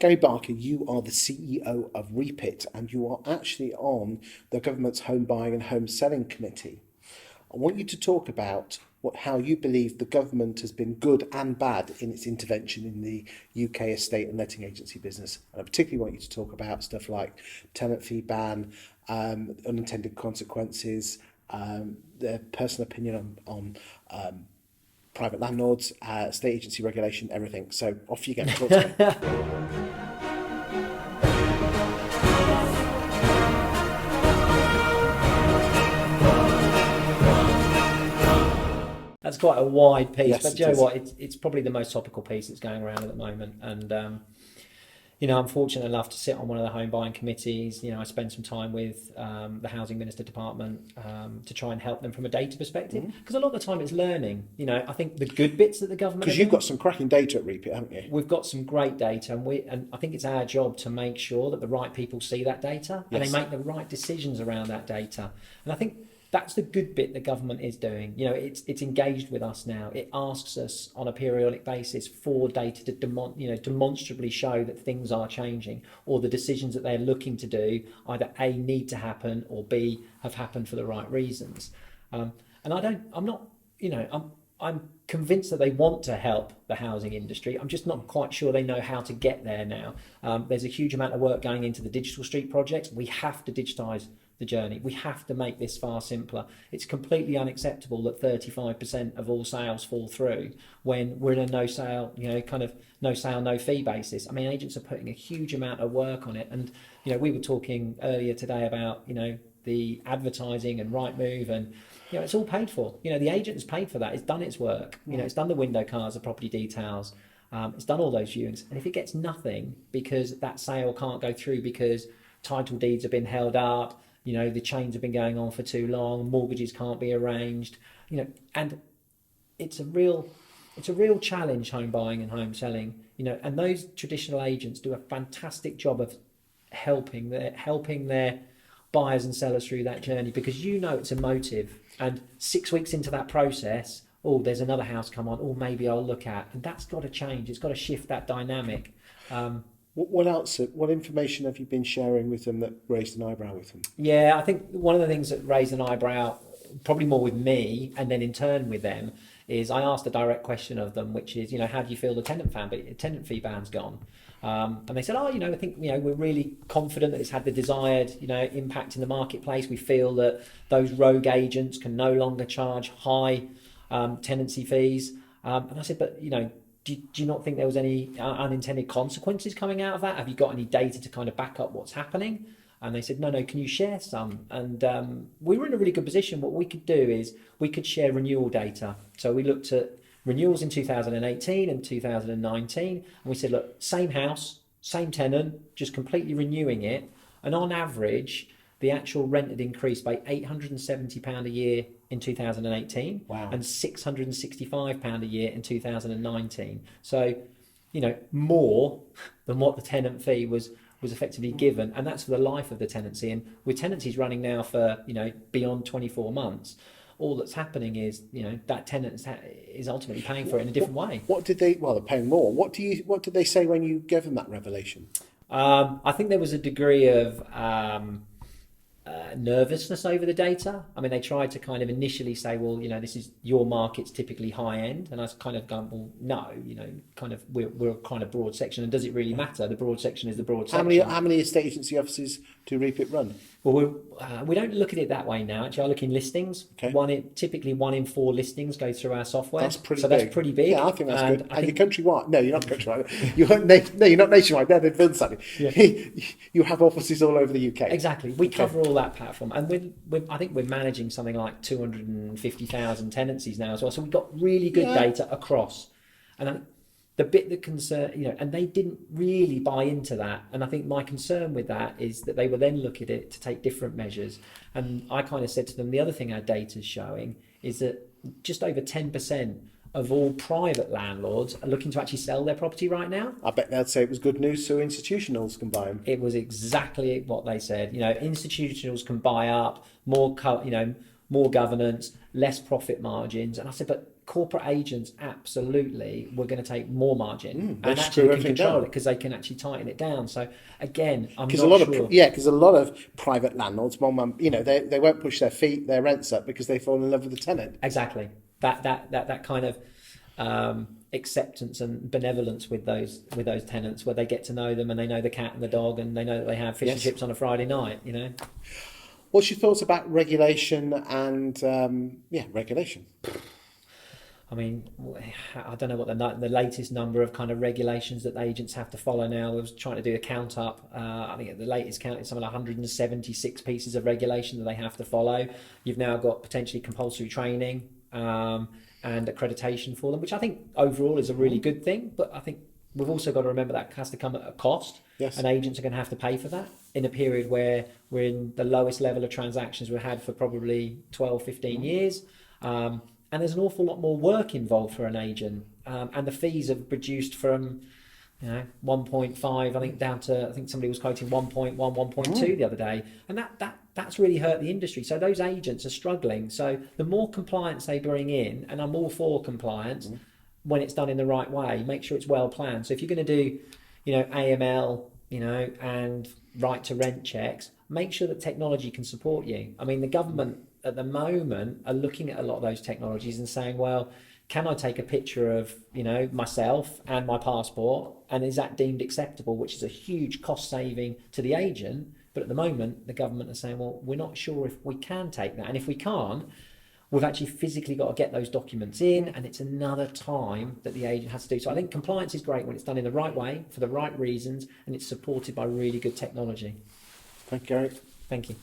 Gary Barker, you are the CEO of Reapit, and you are actually on the government's Home Buying and Home Selling Committee. I want you to talk about how you believe the government has been good and bad in its intervention in the UK estate and letting agency business. And I particularly want you to talk about stuff like tenant fee ban, unintended consequences, their personal opinion on private landlords, estate agency regulation, everything. So off you go. Talk to me. That's quite a wide piece, Yes, but you know what? It's probably the most topical piece that's going around at the moment. And you know, I'm fortunate enough to sit on one of the home buying committees. You know, I spend some time with the Housing Minister Department to try and help them from a data perspective. Because a lot of the time it's learning. You know, I think the good bits that the government, Because you've got some cracking data at Reapit, haven't you? we've got some great data, and I think it's our job to make sure that the right people see that data and Yes. they make the right decisions around that data. And I think that's the good bit the government is doing. You know, it's engaged with us now. It asks us on a periodic basis for data to demonstrably show that things are changing, or the decisions that they're looking to do either A, need to happen, or B, have happened for the right reasons. And I'm convinced that they want to help the housing industry. I'm just not quite sure they know how to get there now. There's a huge amount of work going into the Digital Street projects. We have to digitise the journey. We have to make this far simpler. It's completely unacceptable that 35% of all sales fall through when we're in a no sale, no fee basis. I mean, agents are putting a huge amount of work on it. And, you know, we were talking earlier today about, you know, the advertising and Rightmove, and you know, it's all paid for. You know, the agent's paid for that. It's done its work. You know, it's done the window cards, the property details. It's done all those viewings. And if it gets nothing because that sale can't go through because title deeds have been held up, you know, the chains have been going on for too long, mortgages can't be arranged, you know, and it's a real challenge, home buying and home selling, you know, and those traditional agents do a fantastic job of helping their buyers and sellers through that journey, because you know it's emotive, and 6 weeks into that process, oh, there's another house come on, or maybe I'll look at, and that's got to change. It's got to shift that dynamic. What else? What information have you been sharing with them that raised an eyebrow with them? Yeah, I think one of the things that raised an eyebrow, probably more with me and then in turn with them, is I asked a direct question of them, which is, you know, how do you feel the tenant fee ban's gone? And they said, oh, you know, I think, you know, we're really confident that it's had the desired, you know, impact in the marketplace. We feel that those rogue agents can no longer charge high tenancy fees. And I said, but, you know, do you not think there was any unintended consequences coming out of that? Have you got any data to kind of back up what's happening? And they said, no, can you share some? And we were in a really good position. What we could do is we could share renewal data. So we looked at renewals in 2018 and 2019. And we said, look, same house, same tenant, just completely renewing it. And on average, the actual rent had increased by £870 a year in 2018. Wow. And £665 a year in 2019. So, you know, more than what the tenant fee was effectively given, and that's for the life of the tenancy. And with tenancies running now for, you know, beyond 24 months, all that's happening is, you know, that tenant is ultimately paying for it in a different way. What did they? Well, they're paying more. What did they say when you gave them that revelation? I think there was a degree of nervousness over the data. I mean, they tried to kind of initially say, well, you know, this is your market's typically high end, and I was kind of going, well, no, you know, kind of we're kind of broad section, and does it really matter? The broad section is the broad section. How many estate agency offices do Reapit run? Well, we don't look at it that way now. Actually, I look in listings. Okay. Typically 1 in 4 listings go through our software. That's pretty big. That's pretty big. Yeah, I think that's good. And think, you're countrywide. No, you're not countrywide. You're not nationwide. No, they're built something. Yeah. You have offices all over the UK. Exactly. We cover all that platform, and I think we're managing something like 250,000 tenancies now as well. So we've got really good data across, and the bit that concern, you know, and they didn't really buy into that. And I think my concern with that is that they will then look at it to take different measures. And I kind of said to them, the other thing our data is showing is that just over 10% of all private landlords are looking to actually sell their property right now. I bet they'd say it was good news so institutionals can buy them. It was exactly what they said. You know, institutionals can buy up more, more governance, less profit margins. And I said, but corporate agents absolutely were going to take more margin they and screw actually can everything control down. it because they can actually tighten it down. So again, I'm Because not sure. because a lot of private landlords, they won't push their rents up because they fall in love with the tenant. Exactly. That kind of acceptance and benevolence with those tenants, where they get to know them and they know the cat and the dog and they know that they have fish and Yes. chips on a Friday night. You know. What's your thoughts about regulation and regulation? I mean, I don't know what the latest number of kind of regulations that the agents have to follow now. I was trying to do a count up. I think the latest count is something like 176 pieces of regulation that they have to follow. You've now got potentially compulsory training and accreditation for them, which I think overall is a really good thing. But I think we've also got to remember that has to come at a cost. Yes. And agents are going to have to pay for that in a period where we're in the lowest level of transactions we've had for probably 12, 15 years. And there's an awful lot more work involved for an agent, and the fees have reduced from 1.5 I think down to, I think somebody was quoting 1.1, 1.2 the other day, and that's really hurt the industry. So those agents are struggling. So the more compliance they bring in, and I'm all for compliance when it's done in the right way, make sure it's well planned. So if you're going to do AML and right to rent checks, make sure that technology can support you. I mean, the government at the moment are looking at a lot of those technologies and saying, well, can I take a picture of myself and my passport, and is that deemed acceptable, which is a huge cost saving to the agent. But at the moment the government are saying, well, we're not sure if we can take that, and if we can't, we've actually physically got to get those documents in, and it's another time that the agent has to do. So I think compliance is great when it's done in the right way for the right reasons, and it's supported by really good technology. Thank you, Gary. Thank you.